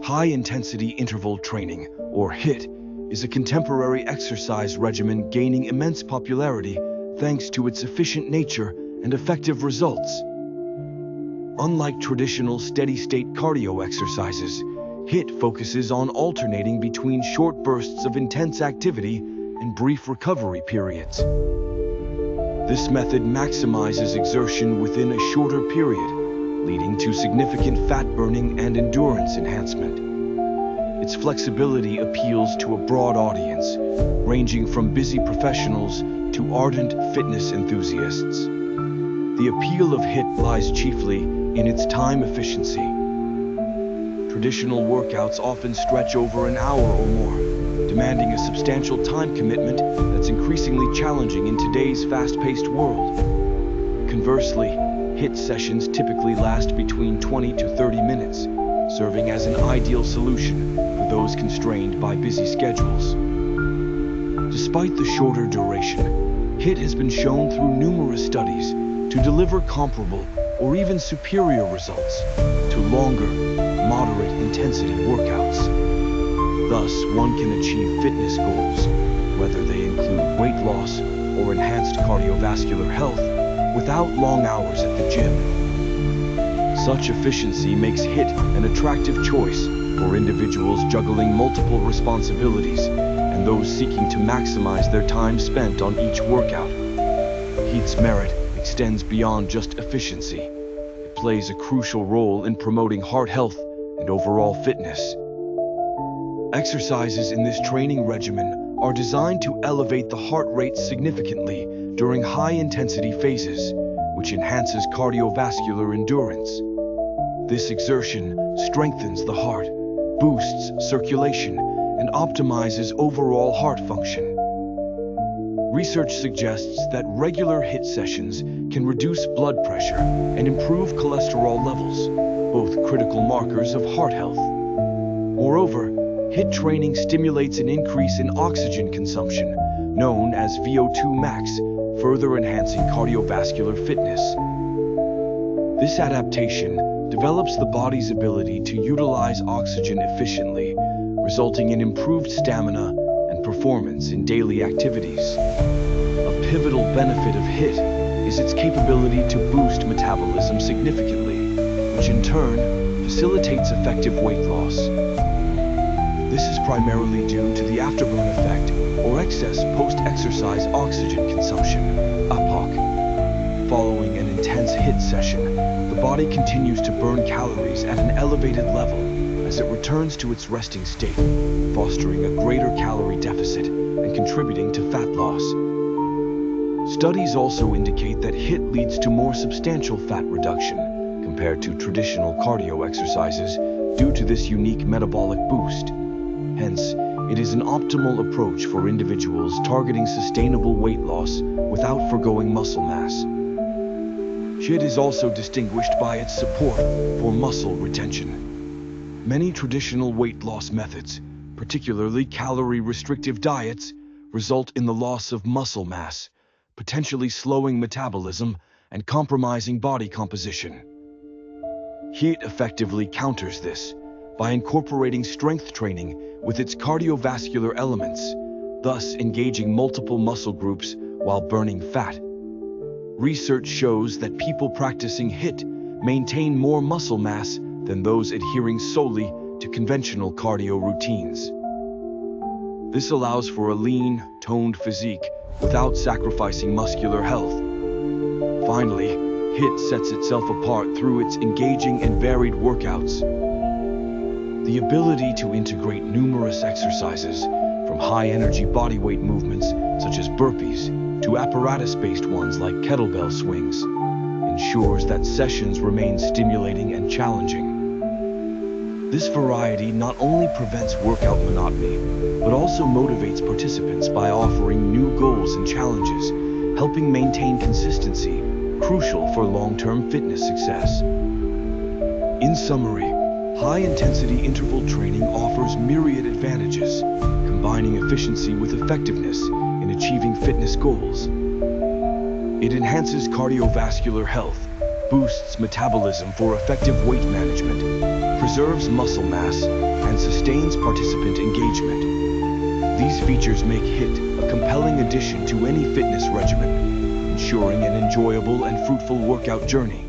High-intensity interval training, or HIIT, is a contemporary exercise regimen gaining immense popularity thanks to its efficient nature and effective results. Unlike traditional steady-state cardio exercises, HIIT focuses on alternating between short bursts of intense activity and brief recovery periods. This method maximizes exertion within a shorter period, leading to significant fat burning and endurance enhancement. Its flexibility appeals to a broad audience, ranging from busy professionals to ardent fitness enthusiasts. The appeal of HIIT lies chiefly in its time efficiency. Traditional workouts often stretch over an hour or more, demanding a substantial time commitment that's increasingly challenging in today's fast-paced world. Conversely, HIIT sessions typically last between 20 to 30 minutes, serving as an ideal solution for those constrained by busy schedules. Despite the shorter duration, HIIT has been shown through numerous studies to deliver comparable or even superior results to longer, moderate-intensity workouts. Thus, one can achieve fitness goals, whether they include weight loss or enhanced cardiovascular health, without long hours at the gym. Such efficiency makes HIIT an attractive choice for individuals juggling multiple responsibilities and those seeking to maximize their time spent on each workout. HIIT's merit extends beyond just efficiency. It plays a crucial role in promoting heart health and overall fitness. Exercises in this training regimen are designed to elevate the heart rate significantly during high-intensity phases, which enhances cardiovascular endurance. This exertion strengthens the heart, boosts circulation, and optimizes overall heart function. Research suggests that regular HIIT sessions can reduce blood pressure and improve cholesterol levels, both critical markers of heart health. Moreover, HIIT training stimulates an increase in oxygen consumption, known as VO2 max, further enhancing cardiovascular fitness. This adaptation develops the body's ability to utilize oxygen efficiently, resulting in improved stamina and performance in daily activities. A pivotal benefit of HIIT is its capability to boost metabolism significantly, which in turn facilitates effective weight loss. This is primarily due to the afterburn effect, or excess post-exercise oxygen consumption, EPOC. Following an intense HIIT session, the body continues to burn calories at an elevated level as it returns to its resting state, fostering a greater calorie deficit and contributing to fat loss. Studies also indicate that HIIT leads to more substantial fat reduction compared to traditional cardio exercises due to this unique metabolic boost. Hence, it is an optimal approach for individuals targeting sustainable weight loss without forgoing muscle mass. HIIT is also distinguished by its support for muscle retention. Many traditional weight loss methods, particularly calorie-restrictive diets, result in the loss of muscle mass, potentially slowing metabolism and compromising body composition. HIIT effectively counters this by incorporating strength training with its cardiovascular elements, thus engaging multiple muscle groups while burning fat. Research shows that people practicing HIIT maintain more muscle mass than those adhering solely to conventional cardio routines. This allows for a lean, toned physique without sacrificing muscular health. Finally, HIIT sets itself apart through its engaging and varied workouts. The ability to integrate numerous exercises, from high-energy bodyweight movements such as burpees to apparatus-based ones like kettlebell swings, ensures that sessions remain stimulating and challenging. This variety not only prevents workout monotony, but also motivates participants by offering new goals and challenges, helping maintain consistency, crucial for long-term fitness success. In summary, high-intensity interval training offers myriad advantages, combining efficiency with effectiveness in achieving fitness goals. It enhances cardiovascular health, boosts metabolism for effective weight management, preserves muscle mass, and sustains participant engagement. These features make HIIT a compelling addition to any fitness regimen, ensuring an enjoyable and fruitful workout journey.